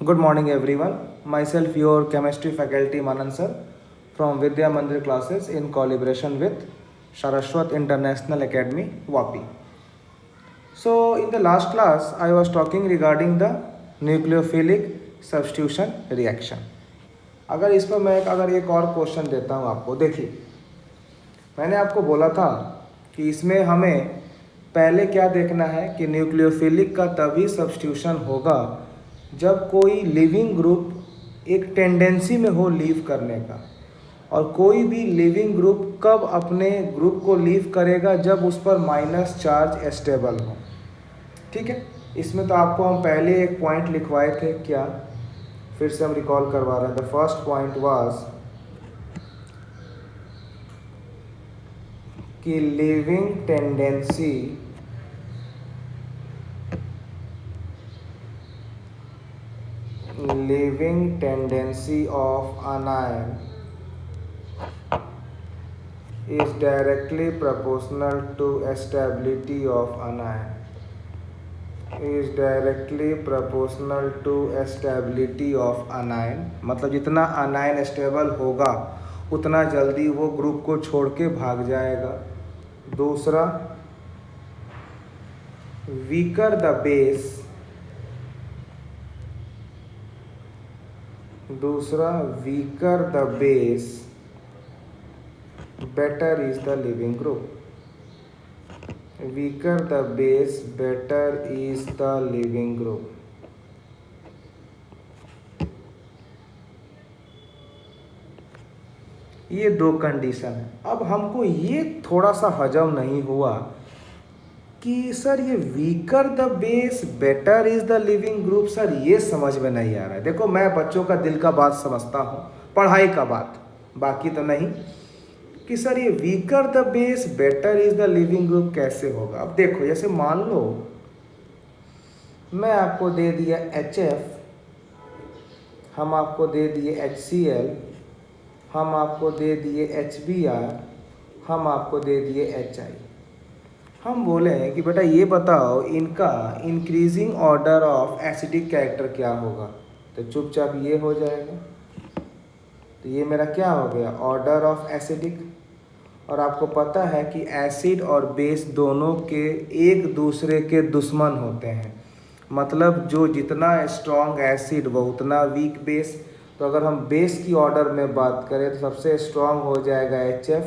Good morning everyone. Myself your chemistry faculty Manan sir from Vidya Mandir classes in collaboration with Saraswat International Academy Vapi. So in the last class I was talking regarding the nucleophilic substitution reaction. अगर इस पर मैं अगर एक और question देता हूँ आपको, देखिए मैंने आपको बोला था कि इसमें हमें पहले क्या देखना है कि न्यूक्लियोफिलिक का तभी सब्स्टिट्यूशन होगा जब कोई लिविंग ग्रुप एक टेंडेंसी में हो लीव करने का, और कोई भी लिविंग ग्रुप कब अपने ग्रुप को लीव करेगा जब उस पर माइनस चार्ज स्टेबल हो। ठीक है, इसमें तो आपको हम पहले एक पॉइंट लिखवाए थे, क्या फिर से हम रिकॉल करवा रहे हैं। द फर्स्ट पॉइंट वाज कि living tendency of anion is directly proportional to stability of anion. मतलब जितना अनायन स्टेबल होगा उतना जल्दी वो ग्रुप को छोड़ के भाग जाएगा। दूसरा, weaker the base better is the living group. Weaker the base, better is the living group. ये दो कंडीशन है। अब हमको ये थोड़ा सा हजम नहीं हुआ कि सर ये weaker the base better is the leaving group, sir ये समझ में नहीं आ रहा है। देखो मैं बच्चों का दिल का बात समझता हूँ, पढ़ाई का बात, बाकी तो नहीं, कि सर ये weaker the base better is the leaving group कैसे होगा। अब देखो जैसे मान लो मैं आपको दे दिया HF, हम आपको दे दिए HCl, हम आपको दे दिए HBr, हम आपको दे दिए HI। हम बोले कि बेटा ये बताओ इनका increasing order of acidic character क्या होगा, तो चुपचाप ये हो जाएगा। तो ये मेरा क्या हो गया, ऑर्डर ऑफ एसिडिक। और आपको पता है कि एसिड और बेस दोनों के एक दूसरे के दुश्मन होते हैं, मतलब जो जितना स्ट्रॉन्ग एसिड वो उतना वीक बेस। तो अगर हम बेस की ऑर्डर में बात करें तो सबसे स्ट्रॉन्ग हो जाएगा HF,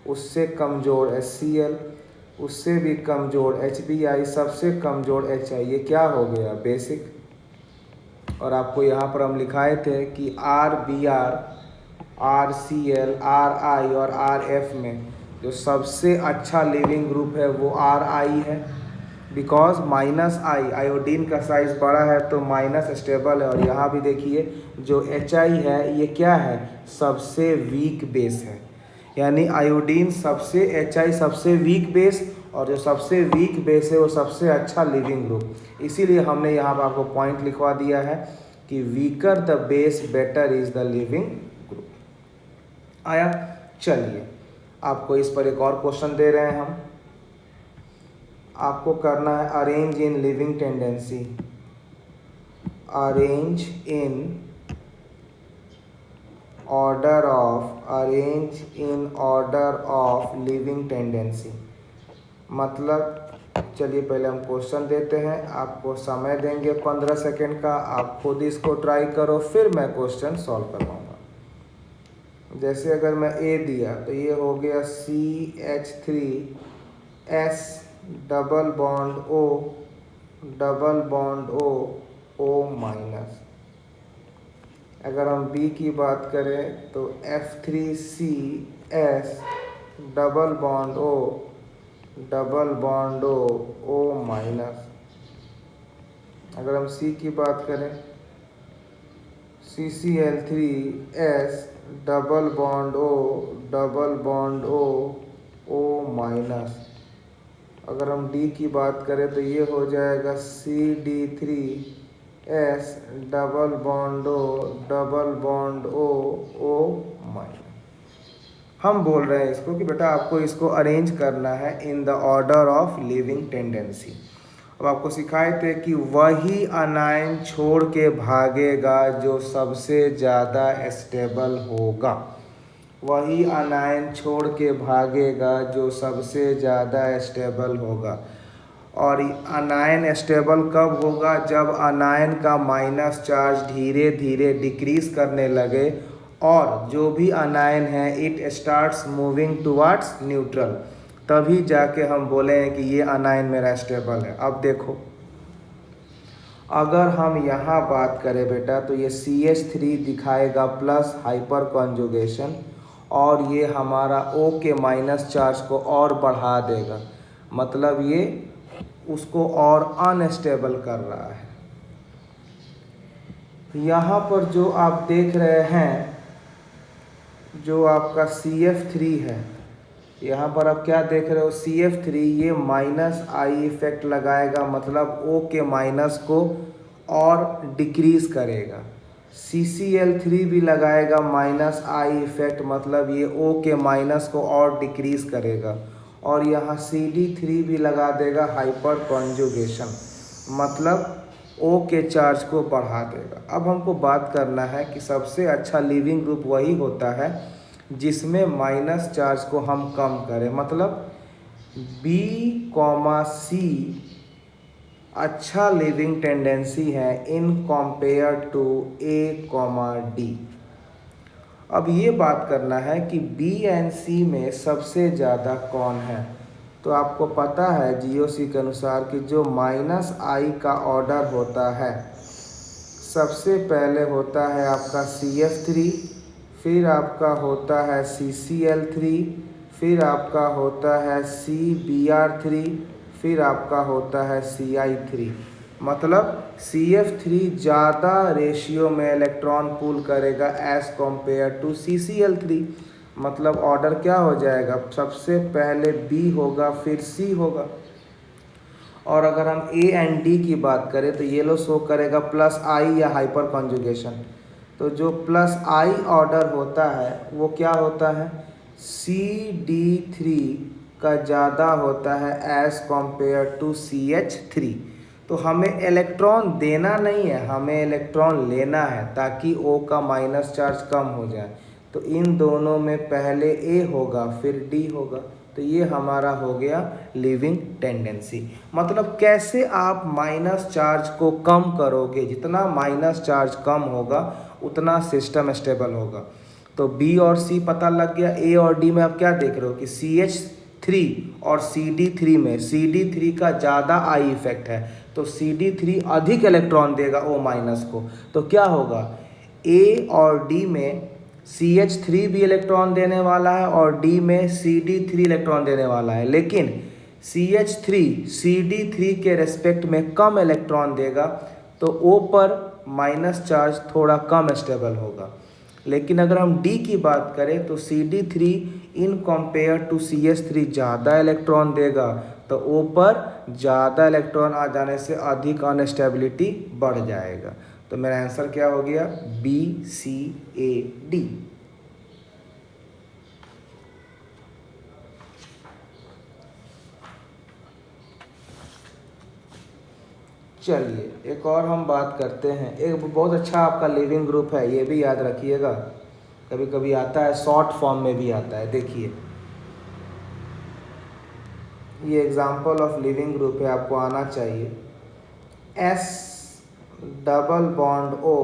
उससे कमज़ोर HCl, उससे भी कमज़ोर HBI, सबसे कमज़ोर HI। ये क्या हो गया, बेसिक। और आपको यहाँ पर हम लिखाए थे कि RBr, RCl, RI और RF में जो सबसे अच्छा लिविंग ग्रुप है वो RI है, बिकॉज माइनस आई, आयोडीन का साइज़ बड़ा है तो माइनस स्टेबल है। और यहाँ भी देखिए जो HI है ये क्या है, सबसे वीक बेस है, यानी आयोडीन सबसे, HI सबसे वीक बेस, और जो सबसे वीक बेस है वो सबसे अच्छा लिविंग ग्रुप। इसीलिए हमने यहाँ पर आपको पॉइंट लिखवा दिया है कि weaker the base better is the leaving group. आया, चलिए आपको इस पर एक और क्वेश्चन दे रहे हैं हम। आपको करना है arrange in living tendency, arrange in order of living tendency. मतलब चलिए पहले हम क्वेश्चन देते हैं, आपको समय देंगे 15 सेकेंड का, आप खुद इसको ट्राई करो, फिर मैं क्वेश्चन सॉल्व करवाऊँगा। जैसे अगर मैं A दिया तो ये हो गया CH3S double bond O O minus. अगर हम B की बात करें तो F3CS double bond O O minus. अगर हम C की बात करें CCl3S double bond O O minus. अगर हम D की बात करें तो ये हो जाएगा CD3S double bond O O minus. हम बोल रहे हैं इसको कि बेटा आपको इसको अरेंज करना है in the order of living tendency. अब आपको सिखाए थे कि वही अनायन छोड़ के भागेगा जो सबसे ज़्यादा स्टेबल होगा। वही अनायन छोड़ के भागेगा जो सबसे ज़्यादा स्टेबल होगा। और अनायन स्टेबल कब होगा? जब अनायन का माइनस चार्ज धीरे धीरे डिक्रीज करने लगे और जो भी अनायन है it starts moving towards neutral, तभी जाके हम बोले हैं कि ये अनायन मेरा स्टेबल है। अब देखो, अगर हम यहाँ बात करें बेटा तो ये CH3 दिखाएगा प्लस हाइपर कॉन्जुगेशन और ये हमारा O के माइनस चार्ज को और बढ़ा देगा, मतलब ये उसको और अनस्टेबल कर रहा है। यहाँ पर जो आप देख रहे हैं, जो आपका CF3 है, यहाँ पर आप क्या देख रहे हो? CF3 ये माइनस आई इफेक्ट लगाएगा, मतलब O के माइनस को और डिक्रीज करेगा। CCl3 भी लगाएगा माइनस आई इफेक्ट, मतलब ये O के माइनस को और डिक्रीज करेगा। और यहाँ CD3 भी लगा देगा हाइपर कॉन्जुगेशन, मतलब O के चार्ज को बढ़ा देगा। अब हमको बात करना है कि सबसे अच्छा लिविंग ग्रुप वही होता है जिसमें माइनस चार्ज को हम कम करें, मतलब B, C अच्छा लिविंग टेंडेंसी है in compare to A, D। अब ये बात करना है कि B एंड C में सबसे ज़्यादा कौन है। तो आपको पता है GOC के अनुसार कि जो माइनस आई का ऑर्डर होता है, सबसे पहले होता है आपका CF3, फिर आपका होता है CCl3, फिर आपका होता है CBr3, फिर आपका होता है CI3। मतलब CF3 ज़्यादा रेशियो में इलेक्ट्रॉन पुल करेगा एज़ कम्पेयर टू CCl3। मतलब ऑर्डर क्या हो जाएगा? सबसे पहले B होगा, फिर C होगा। और अगर हम A एंड D की बात करें तो ये लो शो करेगा प्लस आई या हाइपर कॉन्जुगेशन। तो जो प्लस आई ऑर्डर होता है वो क्या होता है? CD3 का ज़्यादा होता है एज़ कम्पेयर टू CH3। तो हमें इलेक्ट्रॉन देना नहीं है, हमें इलेक्ट्रॉन लेना है ताकि O का माइनस चार्ज कम हो जाए। तो इन दोनों में पहले A होगा फिर D होगा। तो ये हमारा हो गया लिविंग टेंडेंसी। मतलब कैसे आप माइनस चार्ज को कम करोगे, जितना माइनस चार्ज कम होगा उतना सिस्टम स्टेबल होगा। तो B और C पता लग गया। A और D में आप क्या देख रहे हो कि CH3 और CD3 में CD3 का ज़्यादा आई इफेक्ट है, तो CD3 अधिक इलेक्ट्रॉन देगा O माइनस को। तो क्या होगा? A और D में CH3 भी इलेक्ट्रॉन देने वाला है और D में CD3 इलेक्ट्रॉन देने वाला है, लेकिन CH3 CD3 के रेस्पेक्ट में कम इलेक्ट्रॉन देगा, तो O पर माइनस चार्ज थोड़ा कम स्टेबल होगा। लेकिन अगर हम D की बात करें तो CD3 in compare to CH3 ज़्यादा इलेक्ट्रॉन देगा, तो O पर ज़्यादा इलेक्ट्रॉन आ जाने से अधिक अनस्टेबिलिटी बढ़ जाएगा। तो मेरा आंसर क्या हो गया? B, C, A, D। चलिए एक और हम बात करते हैं। एक बहुत अच्छा आपका लिविंग ग्रुप है, ये भी याद रखिएगा, कभी कभी आता है शॉर्ट फॉर्म में भी आता है। देखिए ये एग्जांपल ऑफ लिविंग ग्रुप है, आपको आना चाहिए। S double bond O,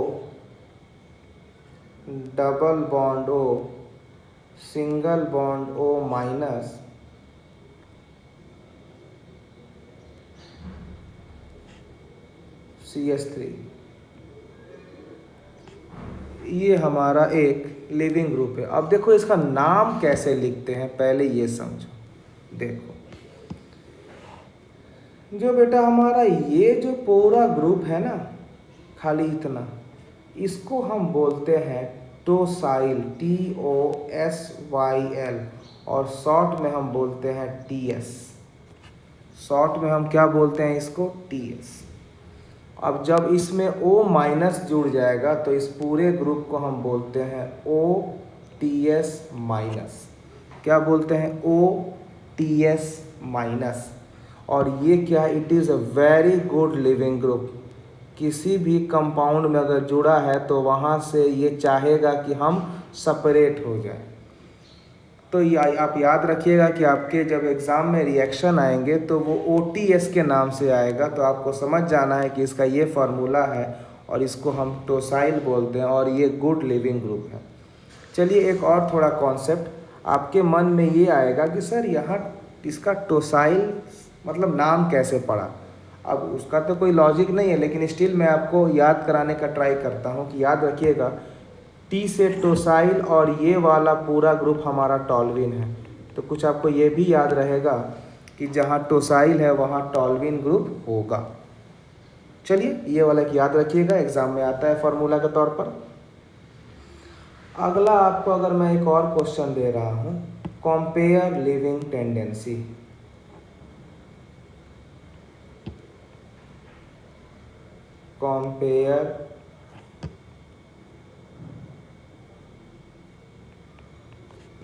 double bond O, single bond O minus, CH3। ये हमारा एक लिविंग ग्रुप है। अब देखो इसका नाम कैसे लिखते हैं, पहले ये समझो। देखो जो बेटा हमारा ये जो पूरा ग्रुप है ना, खाली इतना, इसको हम बोलते हैं टोसाइल, TOSYL, और शॉर्ट में हम बोलते हैं TS। शॉर्ट में हम क्या बोलते हैं इसको? TS। अब जब इसमें O माइनस जुड़ जाएगा तो इस पूरे ग्रुप को हम बोलते हैं OTS माइनस। क्या बोलते हैं? OTS minus. और ये क्या, it is a very good leaving group. किसी भी कंपाउंड में अगर जुड़ा है तो वहाँ से ये चाहेगा कि हम सेपरेट हो जाए। तो ये आप याद रखिएगा कि आपके जब एग्ज़ाम में रिएक्शन आएंगे तो वो OTS के नाम से आएगा, तो आपको समझ जाना है कि इसका ये फार्मूला है और इसको हम टोसाइल बोलते हैं और ये गुड लिविंग ग्रुप है। चलिए एक और थोड़ा कॉन्सेप्ट आपके मन में ये आएगा कि सर यहाँ इसका टोसाइल मतलब नाम कैसे पड़ा। अब उसका तो कोई लॉजिक नहीं है, लेकिन स्टिल मैं आपको याद कराने का ट्राई करता हूँ कि याद रखिएगा टी से टोसाइल और ये वाला पूरा ग्रुप हमारा टॉल्विन है। तो कुछ आपको ये भी याद रहेगा कि जहाँ टोसाइल है वहाँ टॉल्विन ग्रुप होगा। चलिए ये वाला याद रखिएगा, एग्ज़ाम में आता है फार्मूला के तौर पर। अगला आपको अगर मैं एक और क्वेश्चन दे रहा हूँ, compare living tendency. Compare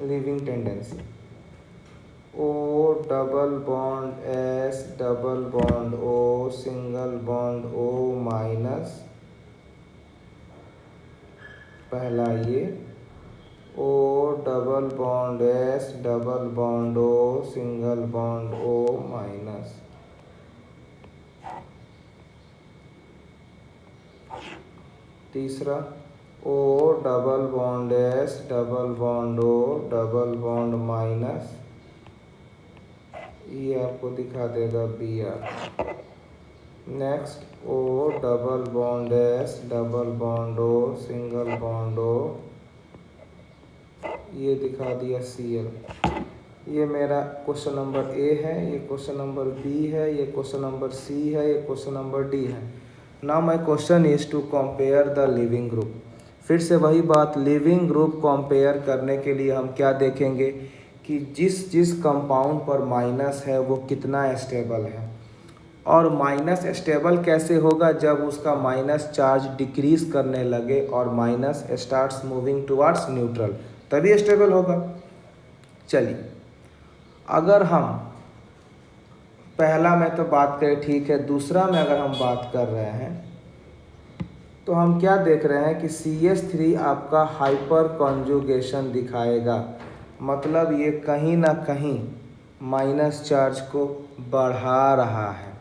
living tendency, O double bond S double bond O single bond O minus पहला ये O double bond S double bond O single bond O minus. तीसरा O double bond S double bond O double bond minus, ये आपको दिखा देगा Br। Next O double bond S double bond O single bond O, ये दिखा दिया Cl। ये मेरा क्वेश्चन नंबर A है, ये क्वेश्चन नंबर B है, ये क्वेश्चन नंबर C है, ये क्वेश्चन नंबर D है। Now my question is to compare the leaving group. फिर से वही बात, लिविंग ग्रुप कंपेयर करने के लिए हम क्या देखेंगे कि जिस जिस कंपाउंड पर माइनस है वो कितना स्टेबल है। और माइनस स्टेबल कैसे होगा, जब उसका माइनस चार्ज डिक्रीज करने लगे और minus starts moving towards neutral, तभी स्टेबल होगा। चलिए अगर हम पहला में तो बात करें ठीक है, दूसरा में अगर हम बात कर रहे हैं तो हम क्या देख रहे हैं कि CH3 आपका हाइपर कॉन्जुगेशन दिखाएगा, मतलब ये कहीं ना कहीं माइनस चार्ज को बढ़ा रहा है,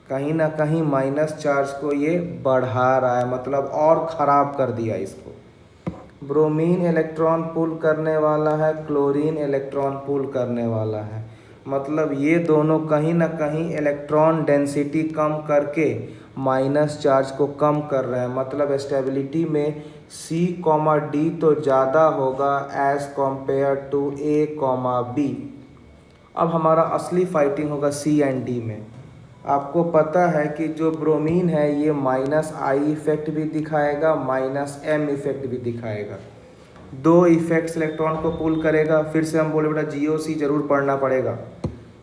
कहीं ना कहीं माइनस चार्ज को ये बढ़ा रहा है, मतलब और ख़राब कर दिया इसको। ब्रोमीन इलेक्ट्रॉन पुल करने वाला है, क्लोरीन इलेक्ट्रॉन पुल करने वाला है, मतलब ये दोनों कहीं ना कहीं इलेक्ट्रॉन डेंसिटी कम करके माइनस चार्ज को कम कर रहे हैं, मतलब स्टेबिलिटी में C, D तो ज़्यादा होगा as compare to A, B। अब हमारा असली फाइटिंग होगा C एंड D में। आपको पता है कि जो ब्रोमीन है ये -I इफेक्ट भी दिखाएगा, -M इफेक्ट भी दिखाएगा, दो इफेक्ट्स इलेक्ट्रॉन को पुल करेगा। फिर से हम बोले बेटा GOC जरूर पढ़ना पड़ेगा।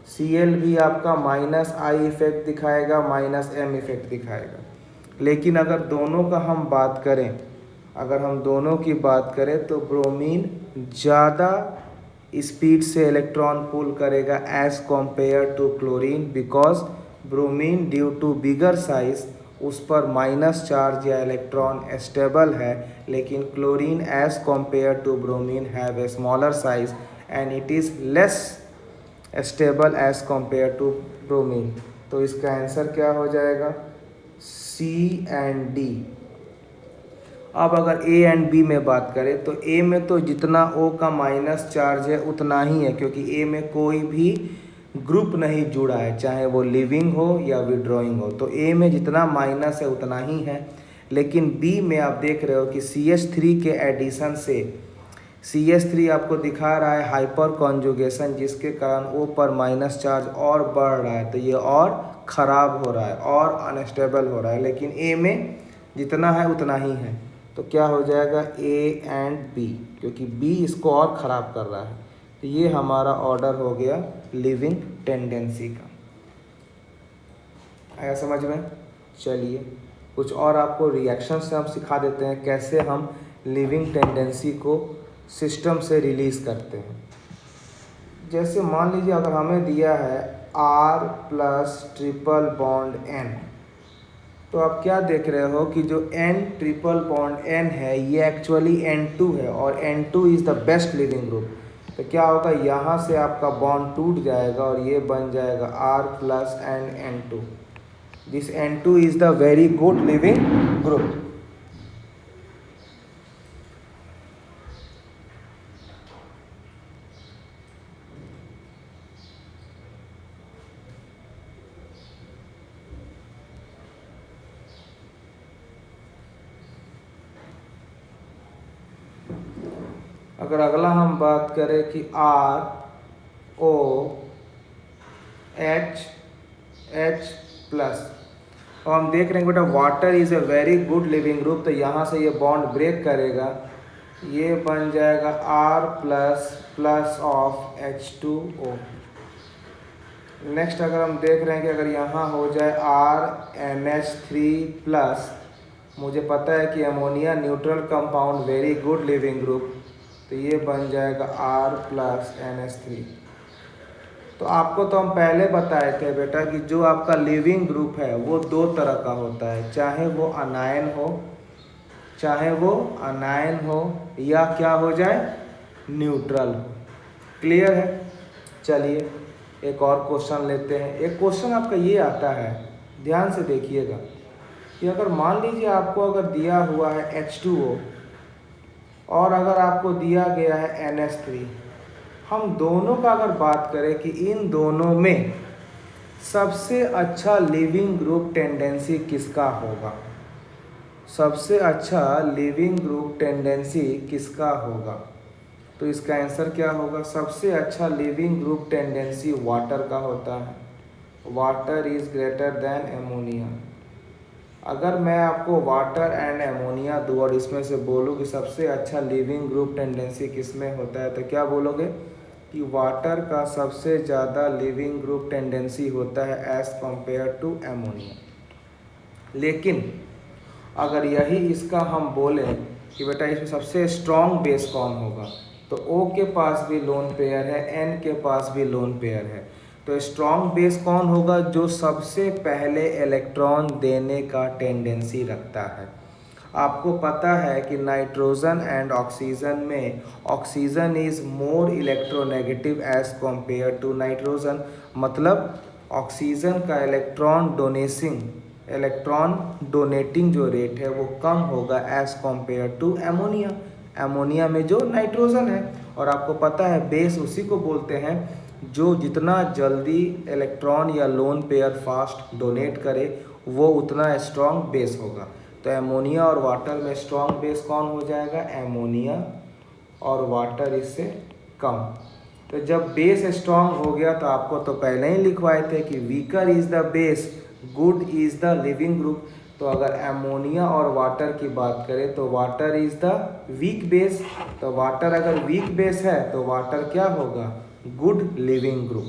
Cl भी आपका -I इफेक्ट दिखाएगा, -M इफेक्ट दिखाएगा। लेकिन अगर दोनों का हम बात करें, अगर हम दोनों की बात करें तो ब्रोमीन ज़्यादा स्पीड से इलेक्ट्रॉन पुल करेगा as compare to chlorine, because bromine due to bigger size उस पर माइनस चार्ज या इलेक्ट्रॉन स्टेबल है, लेकिन chlorine as compare to bromine have a smaller size and it is less stable as compare to bromine. तो इसका answer क्या हो जाएगा, C एंड D। अब अगर A एंड B में बात करें तो A में तो जितना O का माइनस चार्ज है उतना ही है, क्योंकि A में कोई भी ग्रुप नहीं जुड़ा है, चाहे वो लिविंग हो या विड्रॉइंग हो, तो A में जितना माइनस है उतना ही है। लेकिन B में आप देख रहे हो कि CH3 के एडिशन से CH3 आपको दिखा रहा है हाइपर कॉन्जुगेशन, जिसके कारण O पर माइनस चार्ज और बढ़ रहा है, तो ये और ख़राब हो रहा है और अनस्टेबल हो रहा है। लेकिन A में जितना है उतना ही है, तो क्या हो जाएगा A एंड B, क्योंकि B इसको और ख़राब कर रहा है। तो ये हमारा ऑर्डर हो गया लिविंग टेंडेंसी का। आया समझ में? चलिए कुछ और आपको रिएक्शन से हम सिखा देते हैं कैसे हम लिविंग टेंडेंसी को सिस्टम से रिलीज़ करते हैं। जैसे मान लीजिए अगर हमें दिया है R plus triple bond N। तो आप क्या देख रहे हो कि जो N ट्रिपल बॉन्ड N है ये एक्चुअली N2 है और N2 is the best leaving group. तो क्या होगा, यहाँ से आपका बॉन्ड टूट जाएगा और ये बन जाएगा R plus and N2। This N2 is the very good leaving group. अगर अगला हम बात करें कि ROH H प्लस, और हम देख रहे हैं बेटा water is a very good leaving group. तो यहाँ से ये बॉन्ड ब्रेक करेगा, ये बन जाएगा R plus plus of H2O। Next अगर हम देख रहे हैं कि अगर यहाँ हो जाए RNH3 प्लस, मुझे पता है कि ammonia neutral compound very good leaving group, तो ये बन जाएगा R प्लस NH3। तो आपको तो हम पहले बताए थे बेटा कि जो आपका लिविंग ग्रुप है वो दो तरह का होता है, चाहे वो अनायन हो या क्या हो जाए, न्यूट्रल हो। क्लियर है? चलिए एक और क्वेश्चन लेते हैं। एक क्वेश्चन आपका ये आता है, ध्यान से देखिएगा कि अगर मान लीजिए आपको अगर दिया हुआ है H2O और अगर आपको दिया गया है NH3, हम दोनों का अगर बात करें कि इन दोनों में सबसे अच्छा लिविंग ग्रुप टेंडेंसी किसका होगा, सबसे अच्छा लिविंग ग्रुप टेंडेंसी किसका होगा, तो इसका आंसर क्या होगा, सबसे अच्छा लिविंग ग्रुप टेंडेंसी वाटर का होता है। Water is greater than ammonia. अगर मैं आपको वाटर एंड एमोनिया दूँ और इसमें से बोलूँ कि सबसे अच्छा लिविंग ग्रुप टेंडेंसी किस में होता है, तो क्या बोलोगे कि वाटर का सबसे ज़्यादा लिविंग ग्रुप टेंडेंसी होता है एज़ कंपेयर टू एमोनिया। लेकिन अगर यही इसका हम बोलें कि बेटा इसमें सबसे स्ट्रॉन्ग बेस कौन होगा, तो O के पास भी लोन पेयर है, N के पास भी लोन पेयर है। तो स्ट्रॉन्ग बेस कौन होगा, जो सबसे पहले इलेक्ट्रॉन देने का टेंडेंसी रखता है। आपको पता है कि नाइट्रोजन एंड ऑक्सीजन में oxygen is more electronegative as compare to nitrogen. मतलब ऑक्सीजन का इलेक्ट्रॉन डोनेटिंग जो रेट है वो कम होगा as compare to ammonia. Ammonia में जो नाइट्रोजन है, और आपको पता है बेस उसी को बोलते हैं जो जितना जल्दी इलेक्ट्रॉन या लोन पेयर फास्ट डोनेट करे वो उतना स्ट्रॉन्ग बेस होगा। तो एमोनिया और वाटर में स्ट्रॉन्ग बेस कौन हो जाएगा, एमोनिया, और वाटर इससे कम। तो जब बेस स्ट्रॉन्ग हो गया तो आपको तो पहले ही लिखवाए थे कि weaker is the base, good is the leaving group. तो अगर एमोनिया और वाटर की बात करें तो water is the weak base. तो वाटर अगर वीक बेस है तो वाटर क्या होगा, गुड लिविंग ग्रुप।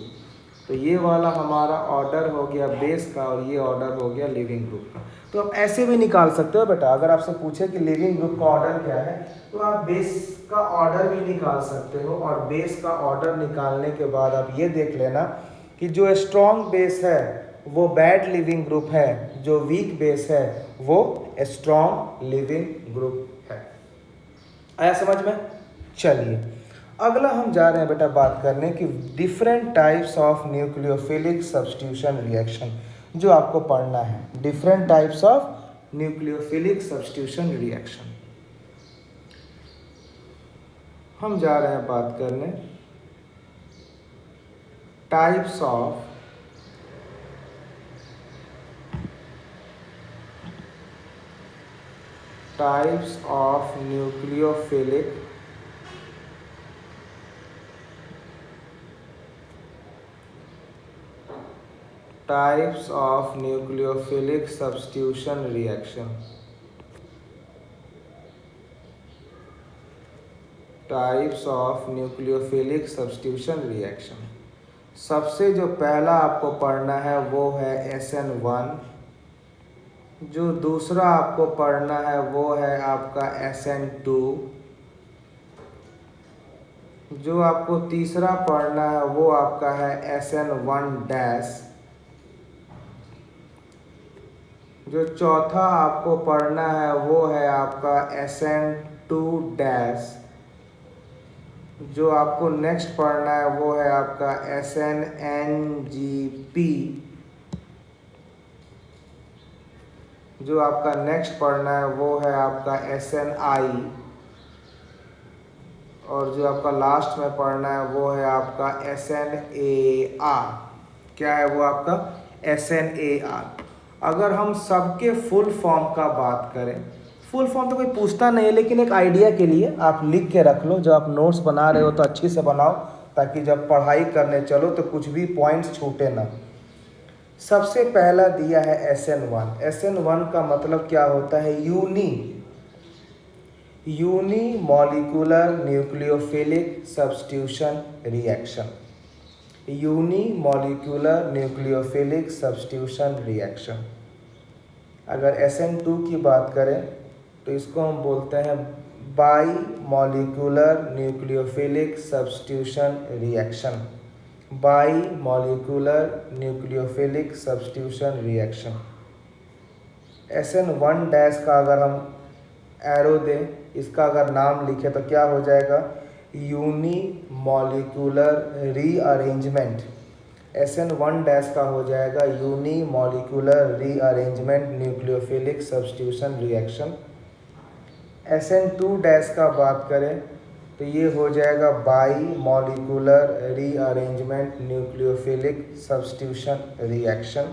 तो ये वाला हमारा ऑर्डर हो गया बेस का और ये ऑर्डर हो गया लिविंग ग्रुप का। तो आप ऐसे भी निकाल सकते हो बेटा, अगर आपसे पूछे कि लिविंग ग्रुप का ऑर्डर क्या है तो आप बेस का ऑर्डर भी निकाल सकते हो, और बेस का ऑर्डर निकालने के बाद आप ये देख लेना कि जो स्ट्रॉन्ग बेस है वो बैड लिविंग ग्रुप है, जो वीक बेस है वो स्ट्रॉन्ग लिविंग ग्रुप है। आया समझ में? चलिए अगला हम जा रहे हैं बेटा बात करने की different types of nucleophilic substitution reaction, जो आपको पढ़ना है। Different types of nucleophilic substitution reaction हम जा रहे हैं बात करने। Types of nucleophilic substitution reaction. Types of nucleophilic substitution reaction. सबसे जो पहला आपको पढ़ना है वो है SN1। जो दूसरा आपको पढ़ना है वो है आपका SN2। जो आपको तीसरा पढ़ना है वो आपका है SN1 डैश। जो चौथा आपको पढ़ना है वो है आपका SN2 डैश। जो आपको नेक्स्ट पढ़ना है वो है आपका SNNGP। जो आपका नेक्स्ट पढ़ना है वो है आपका SNI। और जो आपका लास्ट में पढ़ना है वो है आपका SNAR। क्या है वो आपका SNAR। अगर हम सबके फुल फॉर्म का बात करें, फुल फॉर्म तो कोई पूछता नहीं है, लेकिन एक आइडिया के लिए आप लिख के रख लो। जब आप नोट्स बना रहे हो तो अच्छी से बनाओ, ताकि जब पढ़ाई करने चलो तो कुछ भी पॉइंट्स छूटे ना। सबसे पहला दिया है SN1। SN1 का मतलब क्या होता है? Unimolecular nucleophilic substitution reaction. Unimolecular nucleophilic substitution reaction. अगर SN2 की बात करें तो इसको हम बोलते हैं by molecular nucleophilic substitution reaction. By molecular nucleophilic substitution reaction. SN1 dash का अगर हम एरो दें, इसका अगर नाम लिखे तो क्या हो जाएगा? Unimolecular rearrangement. SN1 डैश का हो जाएगा unimolecular rearrangement nucleophilic substitution reaction. SN2 dash का बात करें तो ये हो जाएगा by molecular rearrangement nucleophilic substitution reaction.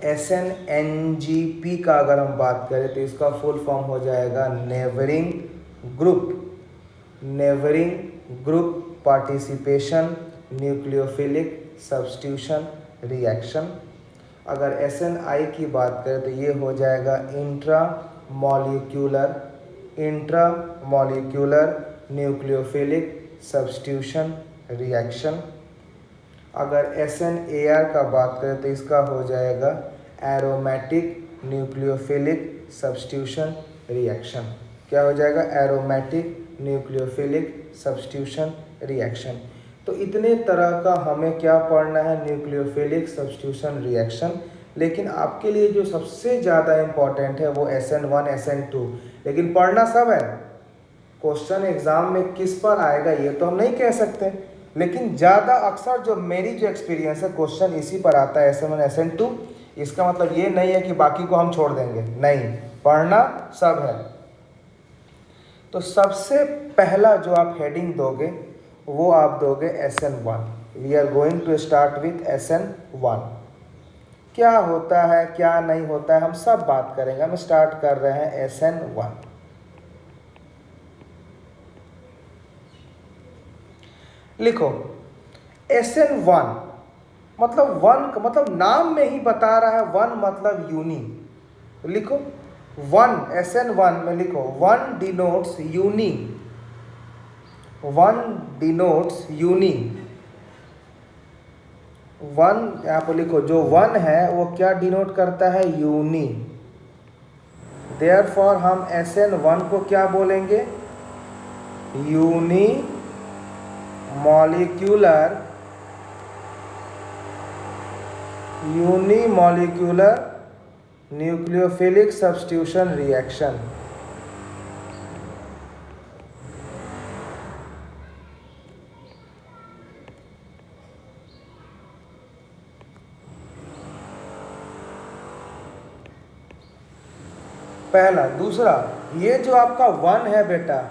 SNNGP का अगर हम बात करें तो इसका फुल फॉर्म हो जाएगा neighbouring group participation nucleophilic substitution reaction. अगर SNI की बात करें तो ये हो जाएगा intra molecular nucleophilic substitution reaction. अगर SNAR का बात करें तो इसका हो जाएगा एरोमेटिक न्यूक्लियोफिलिक सब्स्टिट्यूशन रिएक्शन। क्या हो जाएगा? Aromatic nucleophilic substitution reaction. तो इतने तरह का हमें क्या पढ़ना है? Nucleophilic substitution reaction. लेकिन आपके लिए जो सबसे ज़्यादा इम्पॉर्टेंट है वो SN1 SN2। लेकिन पढ़ना सब है। क्वेश्चन एग्जाम में किस पर आएगा ये तो हम नहीं कह सकते, लेकिन ज़्यादा अक्सर जो मेरी जो एक्सपीरियंस है क्वेश्चन इसी पर आता है, SN1 SN2। इसका मतलब ये नहीं है कि बाकी को हम छोड़ देंगे, नहीं, पढ़ना सब है। तो सबसे पहला जो आप हेडिंग दोगे वो आप दोगे SN1। We are going to start with SN1। क्या होता है क्या नहीं होता है हम सब बात करेंगे। हम स्टार्ट कर रहे हैं SN1। लिखो SN1 मतलब वन का मतलब नाम में ही बता रहा है, वन मतलब यूनी। तो लिखो वन, SN1 में लिखो one denotes uni. One denotes uni. One यहाँ पर लिखो, जो वन है वो क्या डिनोट करता है? यूनी। देयरफॉर हम SN1 को क्या बोलेंगे? Uni molecular nucleophilic substitution reaction. पहला। दूसरा, ये जो आपका वन है बेटा,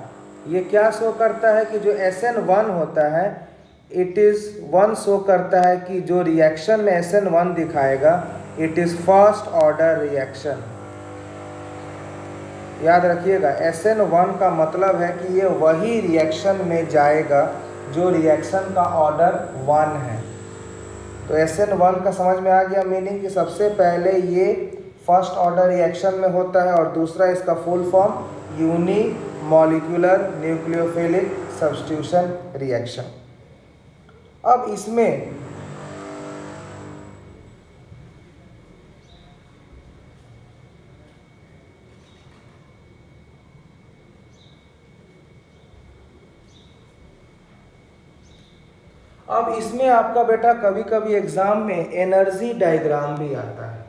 ये क्या शो करता है कि जो SN1 होता है, इट इज़ वन शो करता है कि जो रिएक्शन में SN1 दिखाएगा it is first order reaction. याद रखिएगा, SN1 का मतलब है कि ये वही रिएक्शन में जाएगा जो रिएक्शन का ऑर्डर 1 है। तो SN1 का समझ में आ गया मीनिंग कि सबसे पहले ये फर्स्ट ऑर्डर रिएक्शन में होता है, और दूसरा इसका full form unimolecular nucleophilic substitution reaction. अब इसमें अब इसमें आपका बेटा कभी कभी एग्जाम में एनर्जी डायग्राम भी आता है,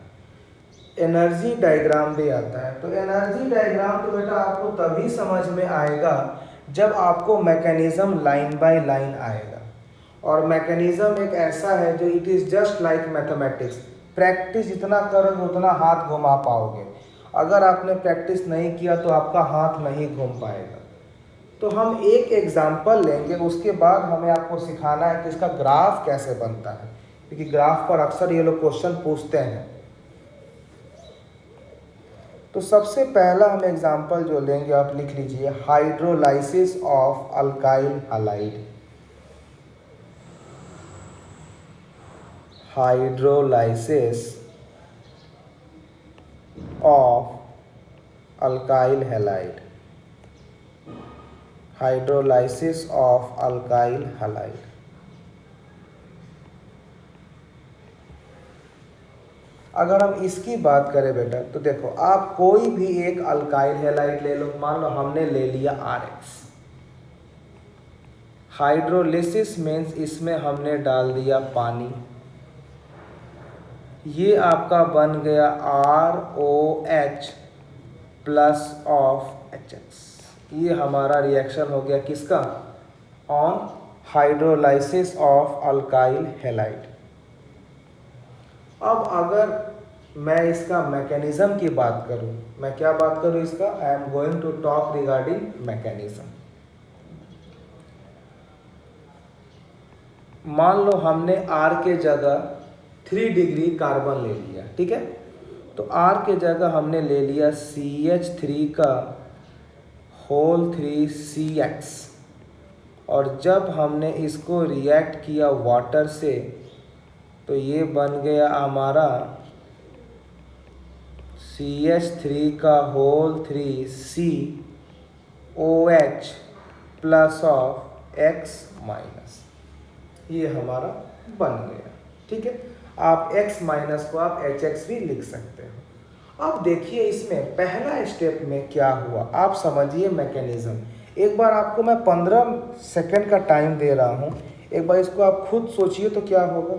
एनर्जी डायग्राम भी आता है। तो एनर्जी डायग्राम तो बेटा आपको तभी समझ में आएगा जब आपको मैकेनिज्म लाइन बाय लाइन आएगा। और मैकेनिज्म एक ऐसा है जो it is just like mathematics, practice जितना करोगे उतना हाथ घुमा पाओगे। अगर आपने प्रैक्टिस नहीं किया तो आपका हाथ नहीं घूम पाएगा। तो हम एक एग्जाम्पल लेंगे, उसके बाद हमें आपको सिखाना है कि इसका ग्राफ कैसे बनता है, क्योंकि ग्राफ पर अक्सर ये लोग क्वेश्चन पूछते हैं। तो सबसे पहला हम एग्जाम्पल जो लेंगे आप लिख लीजिए, hydrolysis of alkyl halide. Hydrolysis of alkyl halide. Hydrolysis of alkyl halide. अगर हम इसकी बात करें बेटा तो देखो, आप कोई भी एक अल्काइल हैलाइड ले लो, मान लो हमने ले लिया RX। हाइड्रोलिसिस मीन्स इसमें हमने डाल दिया पानी, ये आपका बन गया ROH प्लस ऑफ HX। ये हमारा रिएक्शन हो गया किसका, on hydrolysis of alkyl halide. अब अगर मैं इसका मैकेनिज्म की बात करूं, मैं क्या बात करूं इसका, I am going to talk regarding mechanism. मान लो हमने R के जगह 3 डिग्री कार्बन ले लिया, ठीक है। तो R के जगह हमने ले लिया CH3 का होल 3CX, और जब हमने इसको रिएक्ट किया वाटर से तो ये बन गया हमारा CH3 का whole 3COH plus of X minus, ये हमारा बन गया, ठीक है। आप X माइनस को आप HX भी लिख सकते हो। अब देखिए इसमें पहला स्टेप में क्या हुआ, आप समझिए मैकेनिज्म। एक बार आपको मैं 15 सेकंड का टाइम दे रहा हूँ, एक बार इसको आप खुद सोचिए तो क्या होगा।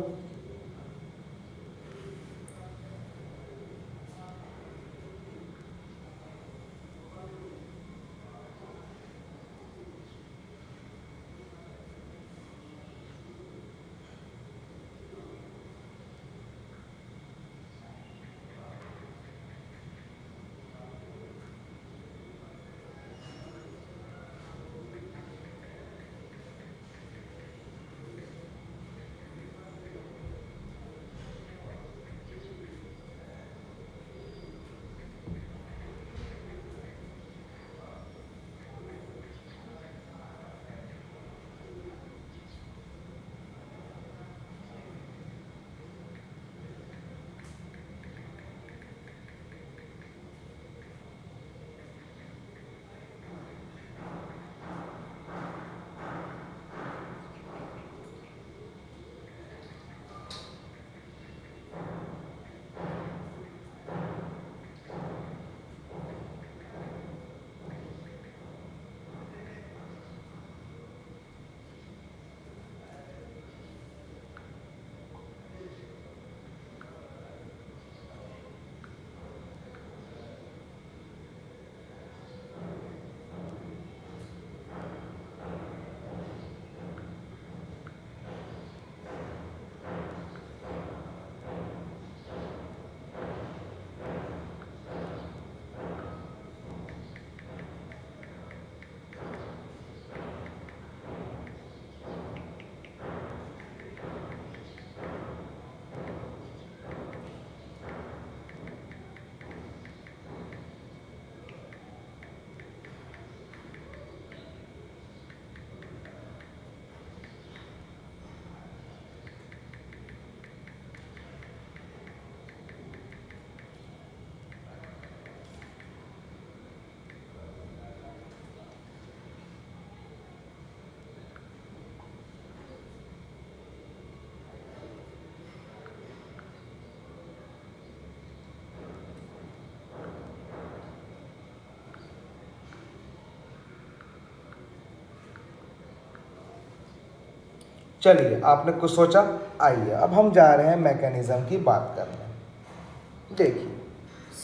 चलिए, आपने कुछ सोचा, आइए अब हम जा रहे हैं मैकेनिज्म की बात करने। देखिए,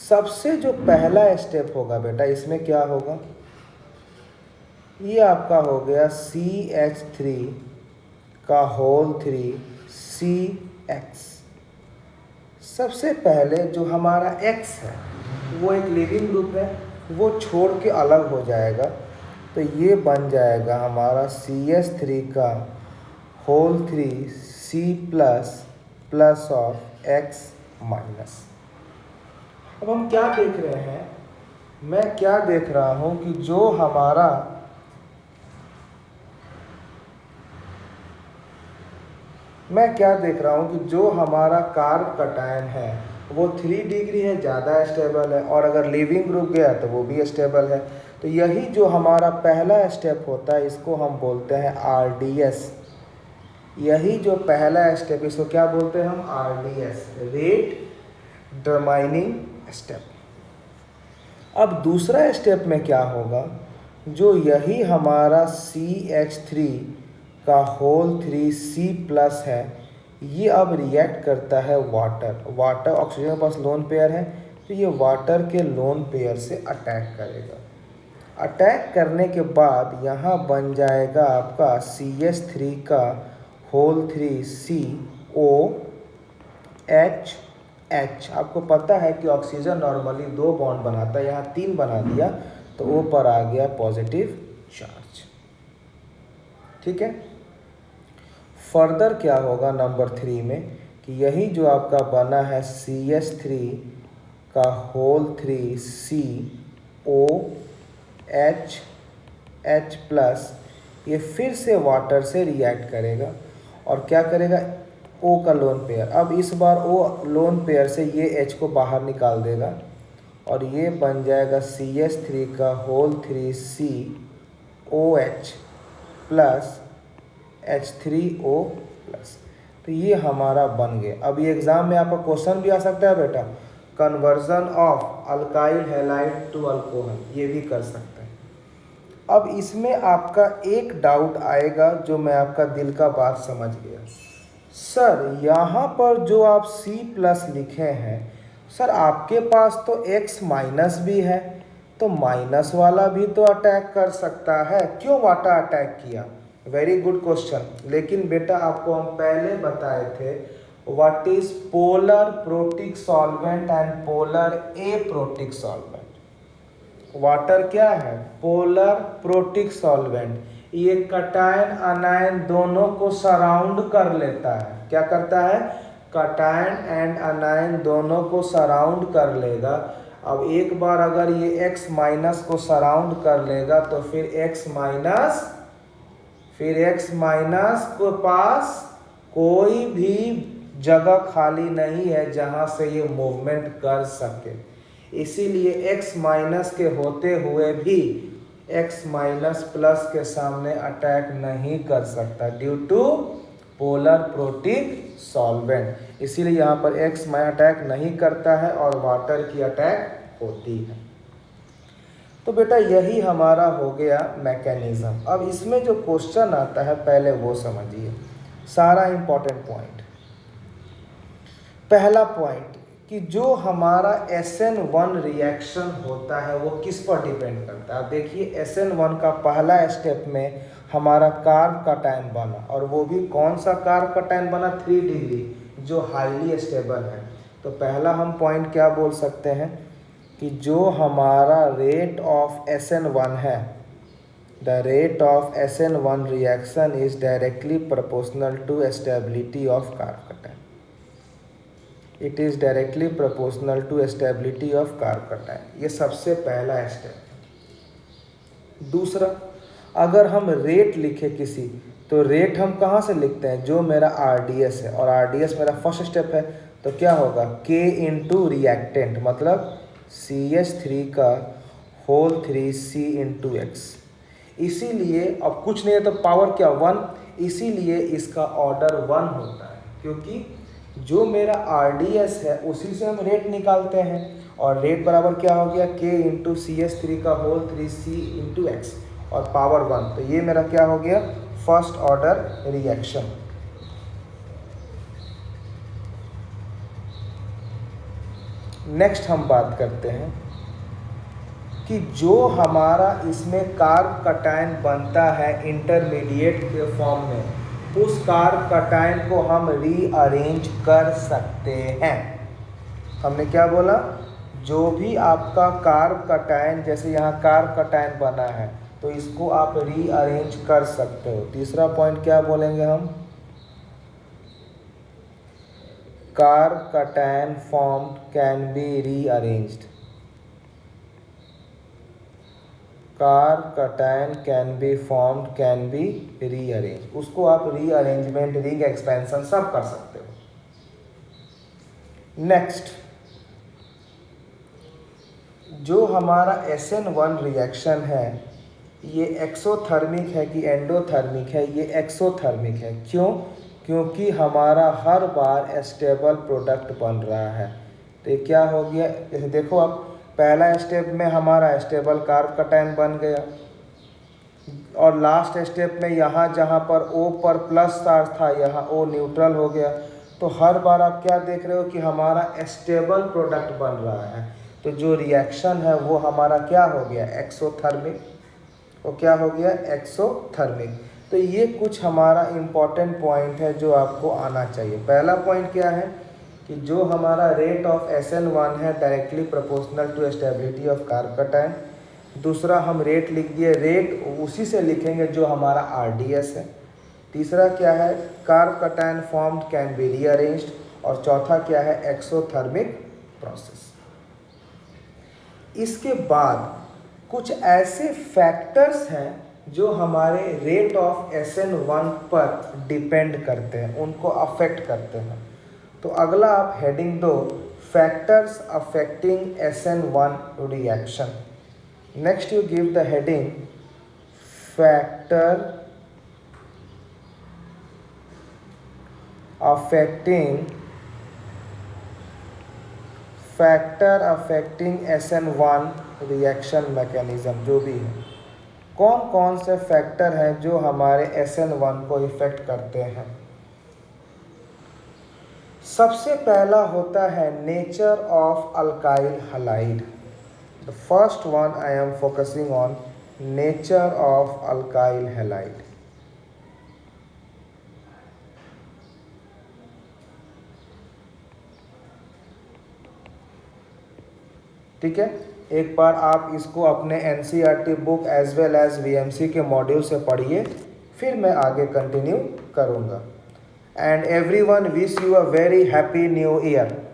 सबसे जो पहला स्टेप होगा बेटा, इसमें क्या होगा, ये आपका हो गया CH3 का होल 3 CX। सबसे पहले जो हमारा X है वो एक लिविंग ग्रुप है, वो छोड़ के अलग हो जाएगा, तो ये बन जाएगा हमारा CH3 का whole 3 C plus of X minus. अब हम क्या देख रहे हैं, मैं क्या देख रहा हूँ कि जो हमारा कार्ब कटायन है वो 3 डिग्री है, ज़्यादा स्टेबल है, और अगर लिविंग ग्रुप गया तो वो भी स्टेबल है। तो यही जो हमारा पहला स्टेप होता है इसको हम बोलते हैं RDS। यही जो पहला स्टेप, इसको क्या बोलते हैं हम, RDS, रेट डिटरमाइनिंग स्टेप। अब दूसरा स्टेप में क्या होगा, जो यही हमारा CH3 का होल 3 C प्लस है, ये अब रिएक्ट करता है वाटर ऑक्सीजन के पास लोन पेयर है, तो ये वाटर के लोन पेयर से अटैक करेगा। अटैक करने के बाद यहाँ बन जाएगा आपका CH3 का होल 3 COH। आपको पता है कि ऑक्सीजन नॉर्मली 2 बॉन्ड बनाता है, यहाँ 3 बना दिया, तो O पर आ गया पॉजिटिव चार्ज। ठीक है, फर्दर क्या होगा नंबर 3 में, कि यही जो आपका बना है CH3 का होल 3 COH प्लस, ये फिर से वाटर से रिएक्ट करेगा और क्या करेगा, O का लोन पेयर, अब इस बार O लोन पेयर से ये H को बाहर निकाल देगा और ये बन जाएगा CH3 का whole 3 COH plus H3O plus. तो ये हमारा बन गया। अब ये एग्जाम में आपका क्वेश्चन भी आ सकता है बेटा, conversion of alkyl halide to alcohol, ये भी कर सकते हैं। अब इसमें आपका एक डाउट आएगा, जो मैं आपका दिल का बात समझ गया, सर यहाँ पर जो आप C प्लस लिखे हैं, सर आपके पास तो X माइनस भी है, तो माइनस वाला भी तो अटैक कर सकता है, क्यों वाटर अटैक किया? Very good question. लेकिन बेटा आपको हम पहले बताए थे what is polar protic solvent and polar aprotic solvent. Water क्या है? Polar protic solvent. ये कटायन अनायन दोनों को सराउंड कर लेता है। क्या करता है? कटायन एंड अनायन दोनों को सराउंड कर लेगा। अब एक बार अगर ये X माइनस को सराउंड कर लेगा तो फिर X माइनस के पास कोई भी जगह खाली नहीं है जहां से ये मूवमेंट कर सके। इसीलिए X माइनस के होते हुए भी X माइनस प्लस के सामने अटैक नहीं कर सकता due to polar protic solvent. इसीलिए यहाँ पर X में अटैक नहीं करता है और वाटर की अटैक होती है। तो बेटा यही हमारा हो गया मैकेनिज्म। अब इसमें जो क्वेश्चन आता है पहले वो समझिए, सारा इंपॉर्टेंट पॉइंट। पहला पॉइंट कि जो हमारा SN1 रिएक्शन होता है वो किस पर डिपेंड करता है। अब देखिए SN1 का पहला स्टेप में हमारा कार्ब कटायन बना, और वो भी कौन सा कार्ब कटायन बना? 3 डिग्री, जो हाईली स्टेबल है। तो पहला हम पॉइंट क्या बोल सकते हैं कि जो हमारा रेट ऑफ SN1 है, the rate of SN1 reaction is directly proportional to stability of carbocation. It is directly proportional to stability of carbocation. ये सबसे पहला स्टेप है। दूसरा, अगर हम रेट लिखे किसी, तो रेट हम कहाँ से लिखते हैं? जो मेरा RDS है, और RDS मेरा फर्स्ट स्टेप है, तो क्या होगा? K इंटू रिएक्टेंट, मतलब CH3 का होल 3 C इंटू X। इसीलिए अब कुछ नहीं है तो पावर क्या? 1, इसीलिए इसका ऑर्डर 1 होता है, क्योंकि जो मेरा RDS है उसी से हम रेट निकालते हैं, और रेट बराबर क्या हो गया? K इंटू CH3 का होल 3 C इंटू X और पावर 1। तो ये मेरा क्या हो गया? First order reaction. नेक्स्ट हम बात करते हैं कि जो हमारा इसमें कार्ब कटायन बनता है इंटरमीडिएट के फॉर्म में, उस कार्ब कटायन को हम रीअरेंज कर सकते हैं। हमने क्या बोला, जो भी आपका कार्ब कटायन, जैसे यहाँ कार्ब कटायन बना है तो इसको आप रीअरेंज कर सकते हो। तीसरा पॉइंट क्या बोलेंगे हम, carb cation form can be rearranged. Carb cation can be formed, can be rearrange. उसको आप रीअरेंजमेंट, रिंग एक्सपेंशन सब कर सकते हो। नेक्स्ट, जो हमारा SN1 रिएक्शन है ये एक्सोथर्मिक है कि एंडोथर्मिक है? ये एक्सोथर्मिक है। क्यों? क्योंकि हमारा हर बार स्टेबल प्रोडक्ट बन रहा है। तो ये क्या हो गया, जैसे देखो आप, पहला स्टेप में हमारा स्टेबल कार्ब कटायन बन गया और लास्ट स्टेप में यहाँ जहाँ पर O पर प्लस चार्ज था यहाँ O न्यूट्रल हो गया। तो हर बार आप क्या देख रहे हो कि हमारा स्टेबल प्रोडक्ट बन रहा है। तो जो रिएक्शन है वो हमारा क्या हो गया, एक्सोथर्मिक। वो क्या हो गया, एक्सोथर्मिक। तो ये कुछ हमारा इम्पॉर्टेंट पॉइंट है जो आपको आना चाहिए। पहला पॉइंट क्या है कि जो हमारा रेट ऑफ SN1 है directly proportional to stability of carbocation. दूसरा हम रेट लिख दिए, रेट उसी से लिखेंगे जो हमारा RDS है। तीसरा क्या है, carb cation formed can be rearranged. और चौथा क्या है, एक्सोथर्मिक प्रोसेस। इसके बाद कुछ ऐसे फैक्टर्स हैं जो हमारे रेट ऑफ SN1 पर डिपेंड करते हैं, उनको अफेक्ट करते हैं। तो अगला आप हेडिंग दो, factors affecting SN1 reaction. Next you give the heading factor affecting SN1 reaction mechanism. जो भी है, कौन कौन से फैक्टर हैं जो हमारे SN1 को इफेक्ट करते हैं। सबसे पहला होता है nature of alkyl halide. The first one I am focusing on, nature of alkyl halide. ठीक है, एक बार आप इसको अपने NCERT book as well as VMC के मॉड्यूल से पढ़िए, फिर मैं आगे कंटिन्यू करूँगा। And everyone wish you a very happy new year.